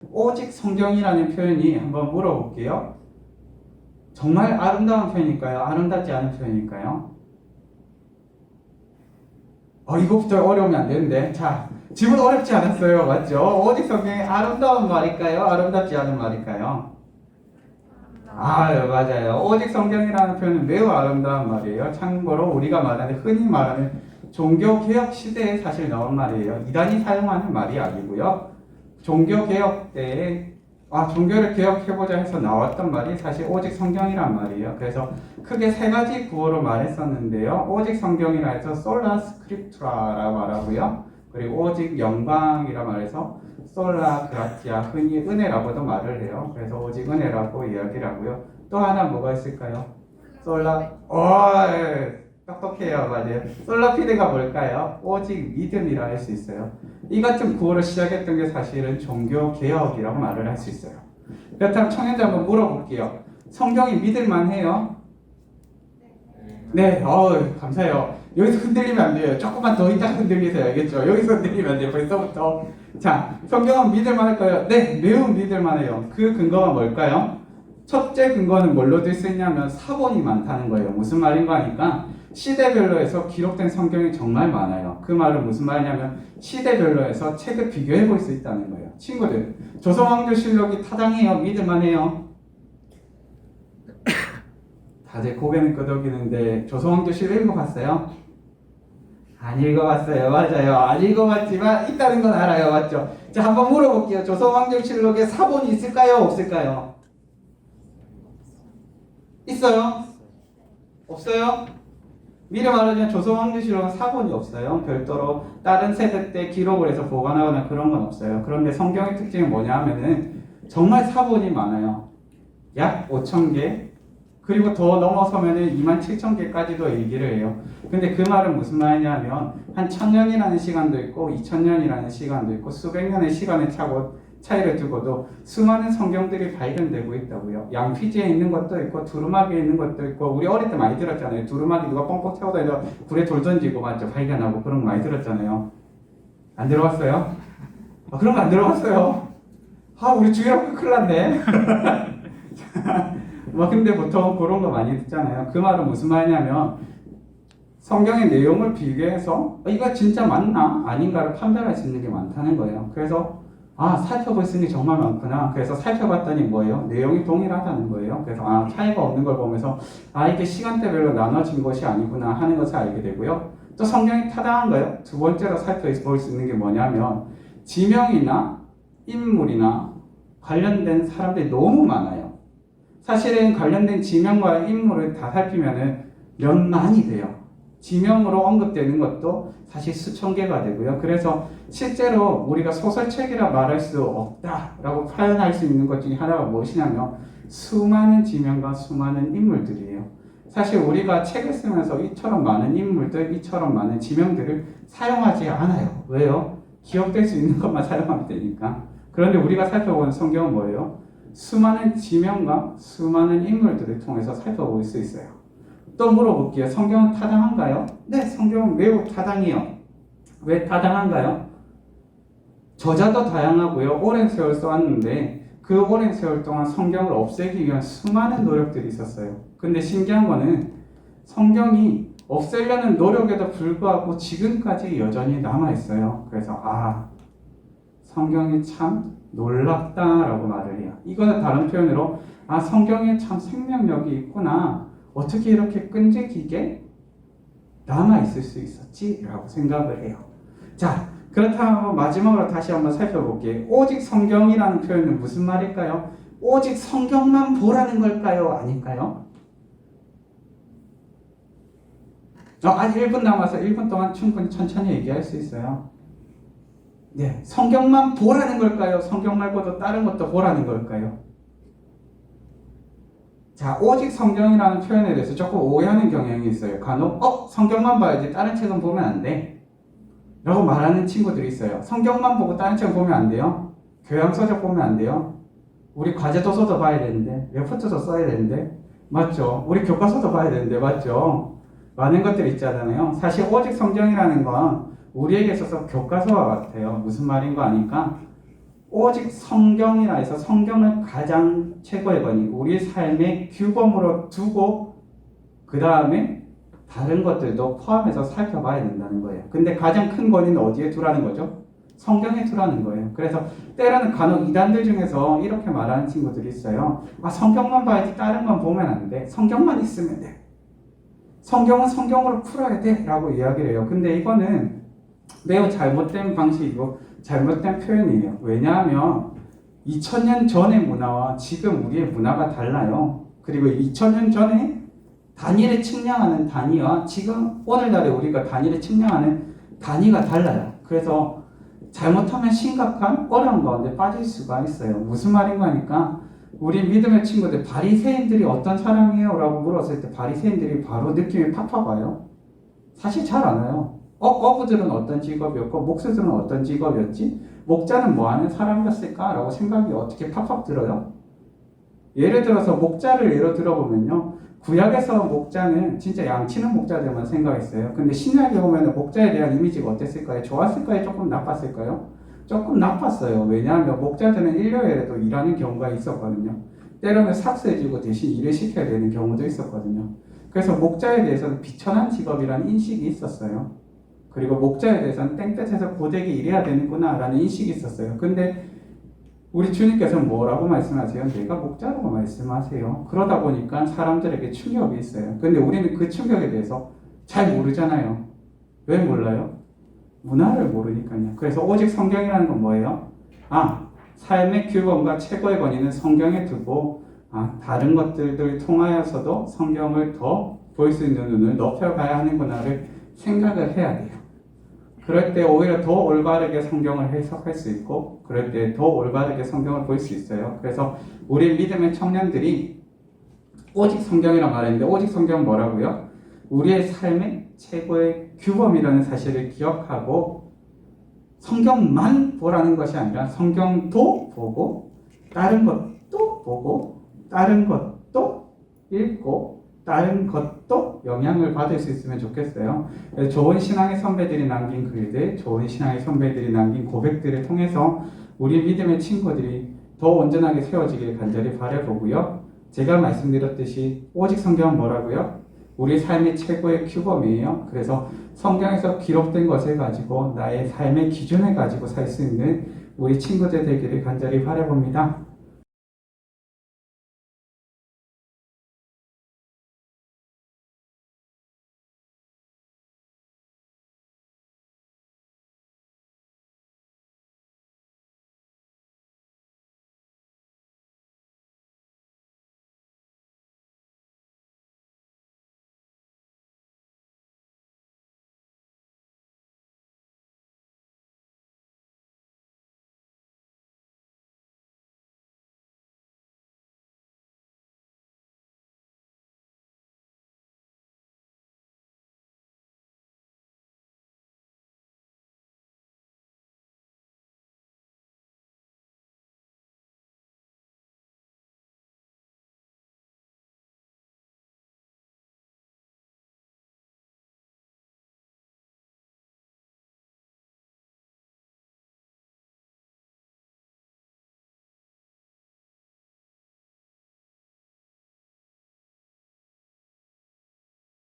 오직 성경이라는 표현이 한번 물어볼게요. 정말 아름다운 표현일까요? 아름답지 않은 표현일까요? 이거부터 어려우면 안 되는데. 자, 질문 어렵지 않았어요. 맞죠? 오직 성경이 아름다운 말일까요? 아름답지 않은 말일까요? 맞아요. 오직 성경이라는 표현은 매우 아름다운 말이에요. 참고로 우리가 말하는, 흔히 말하는 종교개혁 시대에 사실 나온 말이에요. 이단이 사용하는 말이 아니고요. 종교개혁 때에 종교를 개혁해보자 해서 나왔던 말이 사실 오직 성경이란 말이에요. 그래서 크게 세 가지 구호로 말했었는데요. 오직 성경이라 해서 솔라 스크립투라라고 말하고요. 그리고 오직 영광이라 말해서 솔라 그라티아, 흔히 은혜라고도 말을 해요. 그래서 오직 은혜라고 이야기를 하고요. 또 하나 뭐가 있을까요? 솔라, 똑똑해요. 맞아요. 솔라피드가 뭘까요? 오직 믿음이라 할 수 있어요. 이 같은 구호를 시작했던 게 사실은 종교개혁이라고 말을 할 수 있어요. 그렇다면 청년자 한번 물어볼게요. 성경이 믿을만 해요? 네, 감사해요. 여기서 흔들리면 안 돼요. 조금만 더 이따 흔들리세요. 알겠죠? 여기서 흔들리면 안 돼요. 벌써부터. 자, 성경은 믿을만 할까요? 네, 매우 믿을만 해요. 그 근거가 뭘까요? 첫째 근거는 뭘로 들 수 있냐면 사본이 많다는 거예요. 무슨 말인가 하니까 시대별로 해서 기록된 성경이 정말 많아요. 그 말은 무슨 말이냐면 시대별로 해서 책을 비교해 볼 수 있다는 거예요. 친구들, 조선왕조실록이 타당해요? 믿을만해요? 다들 고개는 끄덕이는데 조선왕조실 읽어봤어요? 안 읽어봤어요. 맞아요. 안 읽어봤지만 있다는 건 알아요. 맞죠? 자, 한번 물어볼게요. 조선왕조실록에 사본이 있을까요? 없을까요? 있어요? 없어요? 미리 말하자면 조선왕조실록은 사본이 없어요. 별도로 다른 세대 때 기록을 해서 보관하거나 그런 건 없어요. 그런데 성경의 특징이 뭐냐 하면은 정말 사본이 많아요. 약 5,000개, 그리고 더 넘어서면은 27,000개까지도 얘기를 해요. 근데 그 말은 무슨 말이냐면 한 1,000년이라는 시간도 있고 2,000년이라는 시간도 있고 수백 년의 시간의 차이를 두고도 수많은 성경들이 발견되고 있다고요. 양피지에 있는 것도 있고 두루마기에 있는 것도 있고, 우리 어릴 때 많이 들었잖아요. 두루마기 누가 뻥뻥 태우다 해서 굴에 돌 던지고 맞죠? 발견하고 그런 거 많이 들었잖아요. 안 들어봤어요? 그런 거 안 들어봤어요? 우리 주일학교 큰일 났네. 근데 보통 그런 거 많이 듣잖아요. 그 말은 무슨 말이냐면 성경의 내용을 비교해서 이거 진짜 맞나 아닌가를 판별할 수 있는 게 많다는 거예요. 그래서 살펴볼 수 있는 게 정말 많구나. 그래서 살펴봤더니 뭐예요? 내용이 동일하다는 거예요. 그래서 차이가 없는 걸 보면서 이게 시간대별로 나눠진 것이 아니구나 하는 것을 알게 되고요. 또 성경이 타당한가요? 두 번째로 살펴볼 수 있는 게 뭐냐면 지명이나 인물이나 관련된 사람들이 너무 많아요. 사실은 관련된 지명과 인물을 다 살피면은 몇만이 돼요. 지명으로 언급되는 것도 사실 수천 개가 되고요. 그래서 실제로 우리가 소설책이라 말할 수 없다라고 표현할 수 있는 것 중에 하나가 무엇이냐면 수많은 지명과 수많은 인물들이에요. 사실 우리가 책을 쓰면서 이처럼 많은 인물들, 이처럼 많은 지명들을 사용하지 않아요. 왜요? 기억될 수 있는 것만 사용하면 되니까. 그런데 우리가 살펴보는 성경은 뭐예요? 수많은 지명과 수많은 인물들을 통해서 살펴볼 수 있어요. 또 물어볼게요. 성경은 타당한가요? 네, 성경은 매우 타당해요. 왜 타당한가요? 저자도 다양하고요. 오랜 세월 써왔는데 그 오랜 세월 동안 성경을 없애기 위한 수많은 노력들이 있었어요. 근데 신기한 거는 성경이 없애려는 노력에도 불구하고 지금까지 여전히 남아있어요. 그래서 성경이 참 놀랍다라고 말을 해요. 이거는 다른 표현으로 성경에 참 생명력이 있구나. 어떻게 이렇게 끈질기게 남아있을 수 있었지? 라고 생각을 해요. 자, 그렇다면 마지막으로 다시 한번 살펴볼게요. 오직 성경이라는 표현은 무슨 말일까요? 오직 성경만 보라는 걸까요? 아닐까요? 아직 1분 남아서 1분 동안 충분히 천천히 얘기할 수 있어요. 네, 성경만 보라는 걸까요? 성경 말고도 다른 것도 보라는 걸까요? 자, 오직 성경이라는 표현에 대해서 조금 오해하는 경향이 있어요. 간혹 성경만 봐야지 다른 책은 보면 안 돼 라고 말하는 친구들이 있어요. 성경만 보고 다른 책은 보면 안 돼요? 교양서적 보면 안 돼요? 우리 과제 도서도 봐야 되는데, 레포트도 써야 되는데, 맞죠? 우리 교과서도 봐야 되는데, 맞죠? 많은 것들이 있잖아요. 사실 오직 성경이라는 건 우리에게 있어서 교과서와 같아요. 무슨 말인가 하니까 오직 성경이라 해서 성경을 가장 최고의 권위, 우리 삶의 규범으로 두고 그 다음에 다른 것들도 포함해서 살펴봐야 된다는 거예요. 근데 가장 큰 권위는 어디에 두라는 거죠? 성경에 두라는 거예요. 그래서 때로는 간혹 이단들 중에서 이렇게 말하는 친구들이 있어요. 아, 성경만 봐야지 다른 건 보면 안 돼. 성경만 있으면 돼. 성경은 성경으로 풀어야 돼 라고 이야기를 해요. 근데 이거는 매우 잘못된 방식이고 잘못된 표현이에요. 왜냐하면 2000년 전의 문화와 지금 우리의 문화가 달라요. 그리고 2000년 전에 단위를 측량하는 단위와 지금 오늘날에 우리가 단위를 측량하는 단위가 달라요. 그래서 잘못하면 심각한 어려운 가운데 빠질 수가 있어요. 무슨 말인가 하니까 우리 믿음의 친구들 바리새인들이 어떤 사람이에요? 라고 물었을 때 바리새인들이 바로 느낌이 팍팍 와요. 사실 잘 안 와요. 어부들은 어떤 직업이었고 목수들은 어떤 직업이었지? 목자는 뭐 하는 사람이었을까? 라고 생각이 어떻게 팍팍 들어요? 예를 들어서 목자를 예로 들어보면요. 구약에서 목자는 진짜 양치는 목자들만 생각했어요. 근데 신약에 오면 목자에 대한 이미지가 어땠을까요? 좋았을까요? 조금 나빴을까요? 조금 나빴어요. 왜냐하면 목자들은 일요일에도 일하는 경우가 있었거든요. 때로는 삭스해주고 대신 일을 시켜야 되는 경우도 있었거든요. 그래서 목자에 대해서는 비천한 직업이라는 인식이 있었어요. 그리고 목자에 대해서는 땡볕에서 고되게 일해야 되는구나 라는 인식이 있었어요. 근데 우리 주님께서는 뭐라고 말씀하세요? 내가 목자라고 말씀하세요. 그러다 보니까 사람들에게 충격이 있어요. 근데 우리는 그 충격에 대해서 잘 모르잖아요. 왜 몰라요? 문화를 모르니까요. 그래서 오직 성경이라는 건 뭐예요? 삶의 규범과 최고의 권위는 성경에 두고 다른 것들을 통하여서도 성경을 더 볼 수 있는 눈을 높여가야 하는구나를 생각을 해야 돼요. 그럴 때 오히려 더 올바르게 성경을 해석할 수 있고 그럴 때 더 올바르게 성경을 볼 수 있어요. 그래서 우리 믿음의 청년들이 오직 성경이라고 말했는데 오직 성경은 뭐라고요? 우리의 삶의 최고의 규범이라는 사실을 기억하고 성경만 보라는 것이 아니라 성경도 보고 다른 것도 보고 다른 것도 읽고 다른 것도 영향을 받을 수 있으면 좋겠어요. 좋은 신앙의 선배들이 남긴 글들, 좋은 신앙의 선배들이 남긴 고백들을 통해서 우리 믿음의 친구들이 더 온전하게 세워지길 간절히 바라보고요. 제가 말씀드렸듯이 오직 성경은 뭐라고요? 우리 삶의 최고의 규범이에요. 그래서 성경에서 기록된 것을 가지고 나의 삶의 기준을 가지고 살 수 있는 우리 친구들 되기를 간절히 바라봅니다.